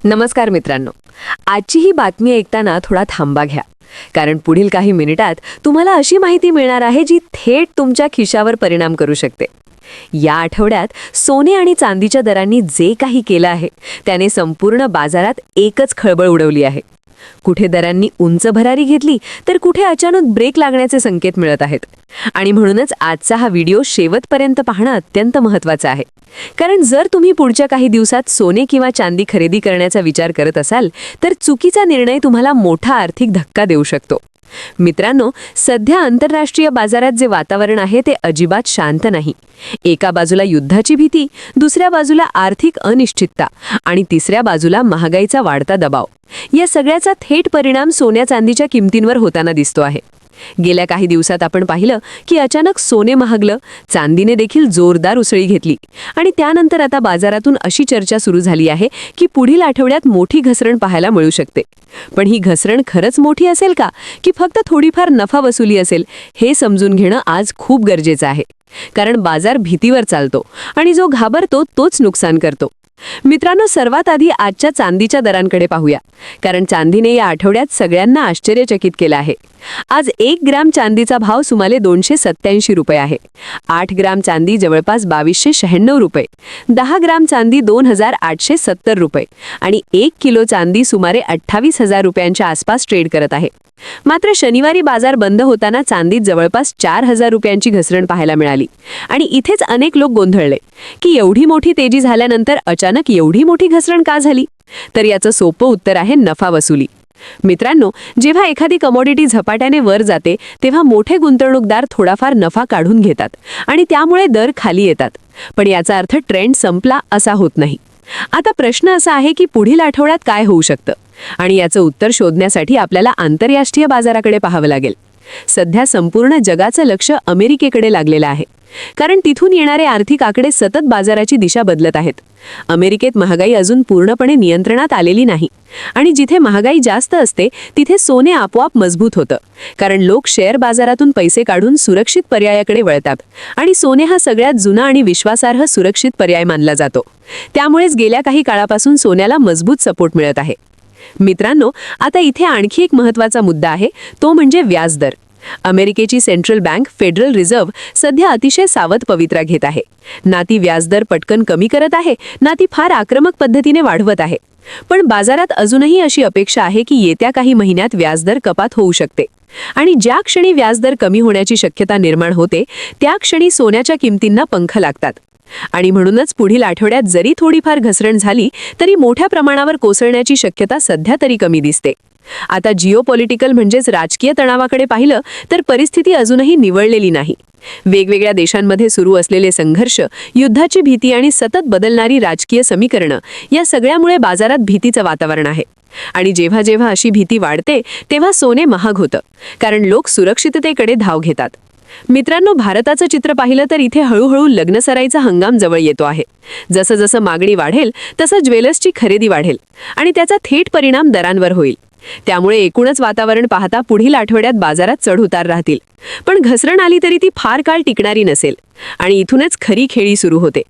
नमस्कार मित्रांनो, आजची ही बातमी ऐकताना थोडा थांबा घ्या, कारण पुढील काही मिनिटात तुम्हाला अशी माहिती मिळणार आहे जी थेट तुमच्या खिशावर परिणाम करू शकते. या आठवड्यात सोने आणि चांदीच्या दरांनी जे काही केलं आहे त्याने संपूर्ण बाजारात एकच खळबळ उडवली आहे. कुठे दरांनी उंच भरारी घेतली तर कुठे अचानक ब्रेक लागण्याचे संकेत मिळत आहेत. आणि म्हणूनच आजचा हा व्हिडिओ शेवटपर्यंत पाहणं अत्यंत महत्त्वाचं आहे, कारण जर तुम्ही पुढच्या काही दिवसात सोने किंवा चांदी खरेदी करण्याचा विचार करत असाल तर चुकीचा निर्णय तुम्हाला मोठा आर्थिक धक्का देऊ शकतो. मित्रांनो, सध्या आंतरराष्ट्रीय बाजारात जे वातावरण आहे ते अजिबात शांत नाही. एका बाजूला युद्धाची भीती, दुसऱ्या बाजूला आर्थिक अनिश्चितता आणि तिसऱ्या बाजूला महागाईचा वाढता दबाव. या सगळ्याचा थेट परिणाम सोन्या चांदीच्या किमतींवर होताना दिसतो आहे. गेल्या काही दिवसात आपण पाहिलं की अचानक सोने महागलं, चांदीने देखील जोरदार उसळी घेतली आणि त्यानंतर आता बाजारातून अशी चर्चा सुरू झाली आहे की पुढील आठवड्यात मोठी घसरण पाहायला मिळू शकते. पण ही घसरण खरंच मोठी असेल का, की फक्त थोडीफार नफा वसुली असेल, हे समजून घेणं आज खूप गरजेचं आहे. कारण बाजार भीतीवर चालतो आणि जो घाबरतो तोच नुकसान करतो. मित्रांनो, सर्वात आधी आजच्या चांदीच्या दरांकडे पाहूया, कारण चांदीने या आठवड्यात सगळ्यांना आश्चर्यचकित केलं आहे. आज 1 ग्रॅम चांदीचा भाव सुमारे 287 रुपये आहे. 8 ग्रॅम चांदी जवळपास 2296 रुपये, 10 ग्रॅम चांदी 2870 रुपये आणि 1 किलो चांदी सुमारे 28,000 रुपयांच्या आसपास ट्रेड करत आहे. मात्र शनिवारी बाजार बंद होताना चांदीत जवळपास 4,000 रुपयांची घसरण पाहायला मिळाली. आणि इथेच अनेक लोक गोंधळले की एवढी मोठी तेजी झाल्यानंतर अचानक एवढी मोठी घसरण का झाली. तर याचं सोपं उत्तर आहे नफा वसुली. मित्रांनो, जेव्हा एखादी कमोडिटी झपाट्याने वर जाते तेव्हा मोठे गुंतवणूकदार थोडाफार नफा काढून घेतात आणि त्यामुळे दर खाली येतात. पण याचा अर्थ ट्रेंड संपला असा होत नाही. आता प्रश्न असा आहे की पुढील आठवड्यात काय होऊ शकतं, आणि याचं उत्तर शोधण्यासाठी आपल्याला आंतरराष्ट्रीय बाजाराकडे पाहावं लागेल. सध्या संपूर्ण जगाचं लक्ष अमेरिकेकडे लागलेलं आहे, कारण तिथून येणारे आर्थिक आकडे सतत बाजाराची दिशा बदलत आहेत. अमेरिकेत महागाई अजून पूर्णपणे नियंत्रणात आलेली नाही आणि जिथे महागाई जास्त असते तिथे सोने आपोआप मजबूत होतं, कारण लोक शेअर बाजारातून पैसे काढून सुरक्षित पर्यायाकडे वळतात आणि सोने हा सगळ्यात जुना आणि विश्वासार्ह सुरक्षित पर्याय मानला जातो. त्यामुळेच गेल्या काही काळापासून सोन्याला मजबूत सपोर्ट मिळत आहे. मित्रांनो, आता इथे आणखी एक महत्त्वाचा मुद्दा आहे, तो म्हणजे व्याजदर. अमेरिकेची सेंट्रल बँक फेडरल रिझर्व्ह सध्या अतिशय सावध पवित्रा घेत आहे. ना ती व्याजदर पटकन कमी करत आहे, ना ती फार आक्रमक पद्धतीने वाढवत आहे. पण बाजारात अजूनही अशी अपेक्षा आहे की येत्या काही महिन्यात व्याजदर कपात होऊ शकते. आणि ज्या क्षणी व्याजदर कमी होण्याची शक्यता निर्माण होते त्या क्षणी सोन्याच्या किमतींना पंख लागतात. आणि म्हणूनच पुढील आठवड्यात जरी थोडीफार घसरण झाली तरी मोठ्या प्रमाणावर कोसळण्याची शक्यता सध्या तरी कमी दिसते. आता जिओपॉलिटिकल म्हणजेच राजकीय तणावाकडे पाहिलं तर परिस्थिती अजूनही निवळलेली नाही. वेगवेगळ्या देशांमध्ये सुरू असलेले संघर्ष, युद्धाची भीती आणि सतत बदलणारी राजकीय समीकरणं या सगळ्यामुळे बाजारात भीतीचं वातावरण आहे. आणि जेव्हा जेव्हा अशी भीती वाढते तेव्हा सोने महाग होतं, कारण लोक सुरक्षिततेकडे धाव घेतात. मित्रांनो, भारताचं चित्र पाहिलं तर इथे हळूहळू लग्नसराईचा हंगाम जवळ येतो आहे. जसं जसं मागणी वाढेल तसं ज्वेलर्सची खरेदी वाढेल आणि त्याचा थेट परिणाम दरांवर होईल. त्यामुळे एकूणच वातावरण पाहता पुढील आठवड्यात बाजारात चढ-उतार राहतील. पण घसरण आली तरी ती फार काळ टिकणारी नसेल आणि इथूनच खरी खेळी सुरू होते.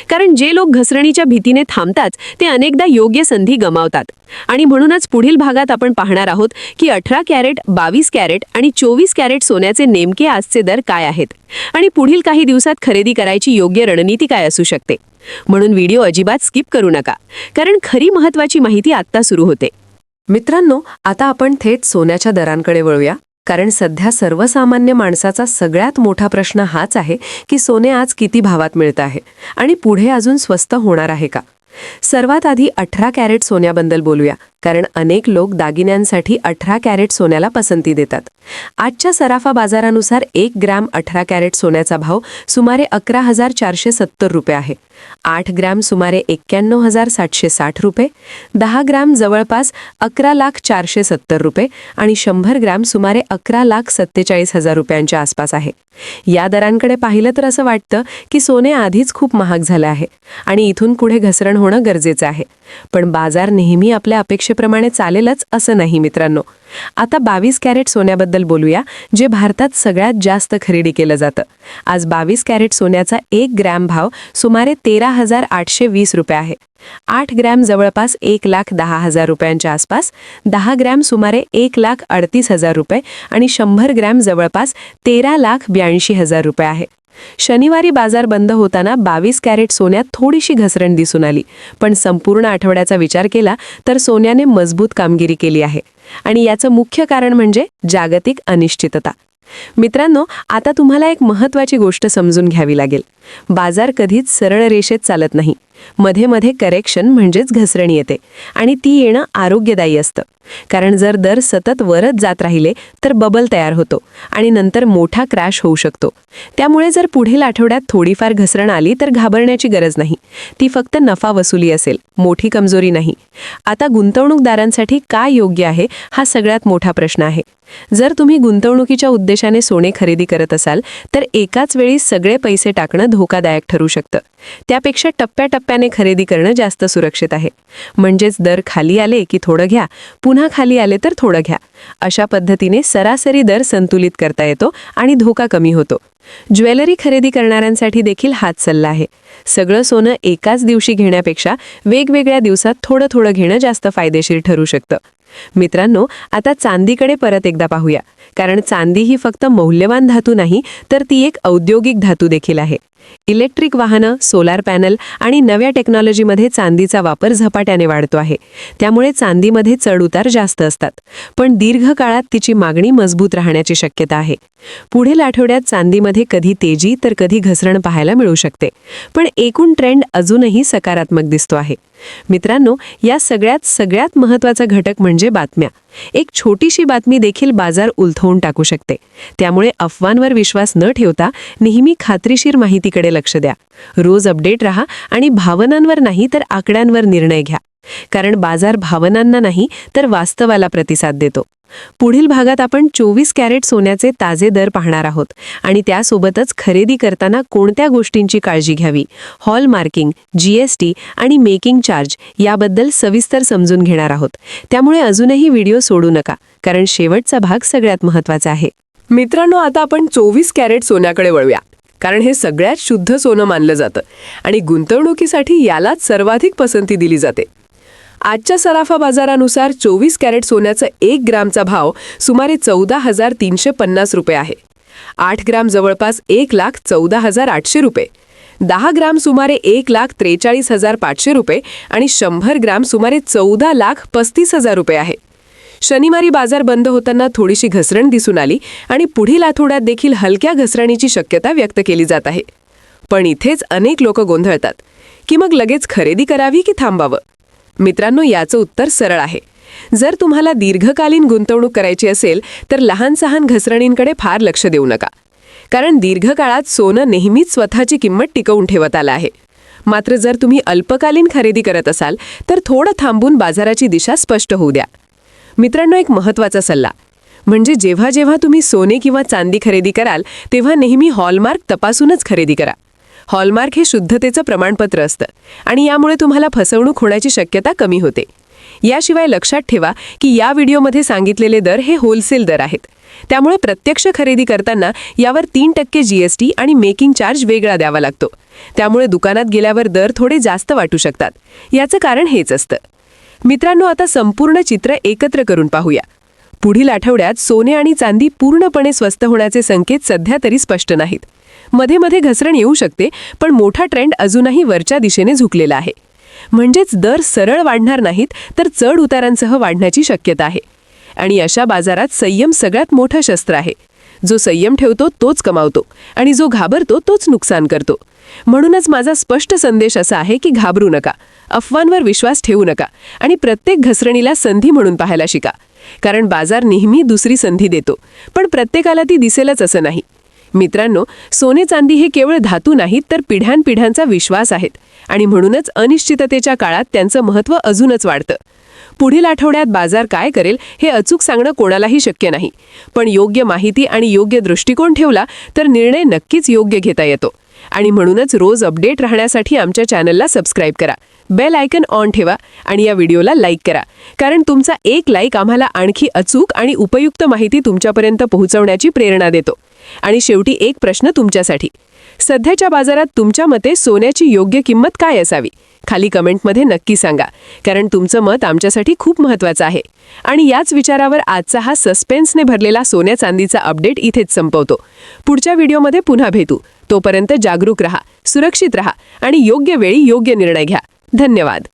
कारण जे लोक घसरणीच्या भीतीने थांबतात ते अनेकदा योग्य संधी गमावतात. आणि म्हणूनच पुढील भागात आपण पाहणार आहोत की 18 कॅरेट, 22 कॅरेट आणि 24 कॅरेट सोन्याचे नेमके आजचे दर काय आहेत आणि पुढील काही दिवसात खरेदी करायची योग्य रणनीती काय असू शकते. म्हणून व्हिडिओ अजिबात स्किप करू नका, कारण खरी महत्त्वाची माहिती आत्ता सुरू होते. मित्रांनो, आता आपण थेट सोन्याच्या दरांकडे वळूया, कारण सध्या सर्वसामान्य माणसाचा सगळ्यात मोठा प्रश्न हाच आहे की सोने आज किती भावात मिळतं आहे आणि पुढे अजून स्वस्त होणार आहे का. सर्वात आधी 18 कॅरेट सोन्याबद्दल बोलूया, कारण अनेक लोक दागिन्यांसाठी 18 कॅरेट सोन्याला पसंती देतात. आजच्या सराफा बाजारानुसार 1 ग्रॅम 18 कॅरेट सोन्याचा भाव सुमारे 11,470 रुपये आहे. 8 ग्रॅम सुमारे 91,760 रुपये, 10 ग्रॅम जवळपास 11,0470 रुपये आणि 100 ग्रॅम सुमारे 11,47,000 रुपयांच्या आसपास आहे. या दरांकडे पाहिलं तर असं वाटतं की सोने आधीच खूप महाग झालं आहे आणि इथून पुढे घसरण होणं गरजेचं आहे. पण बाजार नेहमी आपल्या अपेक्षेप्रमाणे चालेलच असं नाही मित्रांनो. आता 22 कॅरेट सोन्याबद्दल बोलूया, जे भारतात सगळ्यात जास्त खरेदी केलं जातं. आज 22 कॅरेट सोन्याचा 1 ग्रॅम भाव सुमारे 13,820 रुपये आहे. 8 ग्रॅम जवळपास 1,10,000 रुपयांच्या आसपास, 10 ग्रॅम सुमारे 1,38,000 रुपये आणि 100 ग्रॅम जवळपास 13,82,000 रुपये आहे. शनिवारी बाजार बंद होताना 22 कॅरेट सोन्यात थोडीशी घसरण दिसून आली, पण संपूर्ण आठवड्याचा विचार केला तर सोन्याने मजबूत कामगिरी केली आहे. आणि याचं मुख्य कारण म्हणजे जागतिक अनिश्चितता. मित्रांनो, आता तुम्हाला एक महत्त्वाची गोष्ट समजून घ्यावी लागेल. बाजार कधीच सरळ रेषेत चालत नाही. मध्ये मध्ये करेक्शन म्हणजेच घसरण येते आणि ती येणं आरोग्यदायी असतं. कारण जर दर सतत वरच जात राहिले तर बबल तयार होतो आणि नंतर मोठा क्रॅश होऊ शकतो. त्यामुळे जर पुढील आठवड्यात थोडीफार घसरण आली तर घाबरण्याची गरज नाही. ती फक्त नफा वसुली असेल, मोठी कमजोरी नाही. आता गुंतवणूकदारांसाठी काय योग्य आहे हा सगळ्यात मोठा प्रश्न आहे. जर तुम्ही गुंतवणुकीच्या उद्देशाने सोने खरेदी करत असाल तर एकाच वेळी सगळे पैसे टाकणं धोकादायक ठरू शकतं. त्यापेक्षा टप्प्याटप्प्याने खरेदी करणं जास्त सुरक्षित आहे. म्हणजेच दर खाली आले की थोडं घ्या, पुन्हा खाली आले तर थोडं घ्या. अशा पद्धतीने सरासरी दर संतुलित करता येतो आणि धोका कमी होतो. ज्वेलरी खरेदी करणाऱ्यांसाठी देखील हाच सल्ला आहे. सगळं सोनं एकाच दिवशी घेण्यापेक्षा वेगवेगळ्या दिवसात थोडं थोडं घेणं जास्त फायदेशीर ठरू शकतं. मित्रांनो, आता चांदीकडे परत एकदा पाहूया, कारण चांदी ही फक्त मौल्यवान धातू नाही तर ती एक औद्योगिक धातू देखील आहे. इलेक्ट्रिक वाहनं, सोलार पॅनल आणि नव्या टेक्नॉलॉजीमध्ये चांदीचा वापर झपाट्याने वाढतो आहे. त्यामुळे चांदीमध्ये चढउतार जास्त असतात, पण दीर्घकाळात तिची मागणी मजबूत राहण्याची शक्यता आहे. पुढील आठवड्यात चांदीमध्ये कधी तेजी तर कधी घसरण पाहायला मिळू शकते, पण एकूण ट्रेंड अजूनही सकारात्मक दिसतो आहे. मित्रांनो, या सगळ्यात महत्त्वाचा घटक म्हणजे बातम्या. एक छोटीशी बातमी देखील बाजार उलथवून टाकू शकते. त्यामुळे अफवांवर विश्वास न ठेवता नेहमी खात्रीशीर माहितीकडे लक्ष द्या. रोज अपडेट राहा आणि भावनांवर नाही तर आकड्यांवर निर्णय घ्या. कारण बाजार भावनांना नाही तर वास्तवाला प्रतिसाद देतो. पुढील भागात आपण 24 कॅरेट सोन्याचे ताजे दर पाहणार आहोत आणि त्यासोबतच खरेदी करताना कोणत्या गोष्टींची काळजी घ्यावी, हॉलमार्किंग, GST आणि मेकिंग चार्ज याबद्दल सविस्तर समजून घेणार आहोत. त्यामुळे अजूनही व्हिडिओ सोडू नका, कारण शेवटचा भाग सगळ्यात महत्त्वाचा आहे. मित्रांनो, आता आपण 24 कॅरेट सोन्याकडे वळूया, कारण हे सगळ्यात शुद्ध सोनं मानलं जातं आणि गुंतवणुकीसाठी यालाच सर्वाधिक पसंती दिली जाते. आजच्या सराफा बाजारानुसार 24 कॅरेट सोन्याचा 1 ग्रामचा भाव सुमारे 14,350 रुपये आहे. 8 ग्राम जवळपास 1,14,800 रुपये, 10 ग्राम सुमारे 1,43,500 रुपये आणि 100 ग्राम सुमारे 14,35,000 रुपये आहे. शनिवारी बाजार बंद होताना थोडीशी घसरण दिसून आली आणि पुढील आठवड्यात देखील हलक्या घसरणीची शक्यता व्यक्त केली जात आहे. पण इथेच अनेक लोक गोंधळतात की मग लगेच खरेदी करावी की थांबावं. मित्रांनो, याचं उत्तर सरळ आहे. जर तुम्हाला दीर्घकालीन गुंतवणूक करायची असेल तर लहान-सहान घसरणींकडे फार लक्ष देऊ नका, कारण दीर्घकाळात सोनं नेहमीच स्वतःची किंमत टिकवून ठेवत आलं आहे. मात्र जर तुम्ही अल्पकालीन खरेदी करत असाल तर थोडं थांबून बाजाराची दिशा स्पष्ट होऊ द्या. मित्रांनो, एक महत्त्वाचा सल्ला म्हणजे जेव्हा जेव्हा तुम्ही सोने किंवा चांदी खरेदी कराल तेव्हा नेहमी हॉलमार्क तपासूनच खरेदी करा. हॉलमार्क हे शुद्धतेचं प्रमाणपत्र असतं आणि यामुळे तुम्हाला फसवणूक होण्याची शक्यता कमी होते. याशिवाय लक्षात ठेवा की या व्हिडिओमध्ये सांगितलेले दर हे होलसेल दर आहेत. त्यामुळे प्रत्यक्ष खरेदी करताना यावर 3% GST आणि मेकिंग चार्ज वेगळा द्यावा लागतो. त्यामुळे दुकानात गेल्यावर दर थोडे जास्त वाटू शकतात. याचं कारण हेच असतं. मित्रांनो, आता संपूर्ण चित्र एकत्र करून पाहूया. पुढील आठवड्यात सोने आणि चांदी पूर्णपणे स्वस्त होण्याचे संकेत सध्या तरी स्पष्ट नाहीत. मध्ये मध्ये घसरण येऊ शकते, पण मोठा ट्रेंड अजूनही वरच्या दिशेने झुकलेला आहे. म्हणजेच दर सरळ वाढणार नाहीत तर चढ उतारांसह वाढण्याची शक्यता आहे. आणि अशा बाजारात संयम सगळ्यात मोठं शस्त्र आहे. जो संयम ठेवतो तोच कमावतो आणि जो घाबरतो तोच नुकसान करतो. म्हणूनच माझा स्पष्ट संदेश असा आहे की घाबरू नका, अफवांवर विश्वास ठेवू नका आणि प्रत्येक घसरणीला संधी म्हणून पाहायला शिका. कारण बाजार नेहमी दुसरी संधी देतो, पण प्रत्येकाला ती दिसेलच असं नाही. मित्रांनो, सोने चांदी हे केवळ धातू नाहीत तर पिढ्यानपिढ्यांचा विश्वास आहेत आणि म्हणूनच अनिश्चिततेच्या काळात त्यांचं महत्त्व अजूनच वाढतं. पुढील आठवड्यात बाजार काय करेल हे अचूक सांगणं कोणालाही शक्य नाही, पण योग्य माहिती आणि योग्य दृष्टिकोन ठेवला तर निर्णय नक्कीच योग्य घेता येतो. आणि म्हणूनच रोज अपडेट राहण्यासाठी आमच्या चॅनलला सबस्क्राईब करा, बेल आयकन ऑन ठेवा आणि या व्हिडिओला लाईक करा, कारण तुमचा एक लाईक आम्हाला आणखी अचूक आणि उपयुक्त माहिती तुमच्यापर्यंत पोहोचवण्याची प्रेरणा देतो. आणि शेवटी एक प्रश्न तुमच्यासाठी. सध्याच्या बाजारात तुमच्या मते सोन्याची योग्य किंमत काय असावी? खाली कमेंटमध्ये नक्की सांगा, कारण तुमचं मत आमच्यासाठी खूप महत्त्वाचं आहे. आणि याच विचारावर आजचा हा सस्पेन्सने भरलेला सोन्या चांदीचा अपडेट इथेच संपवतो. पुढच्या व्हिडिओमध्ये पुन्हा भेटू. तोपर्यंत जागरूक रहा, सुरक्षित रहा आणि योग्य वेळी योग्य निर्णय घ्या. धन्यवाद.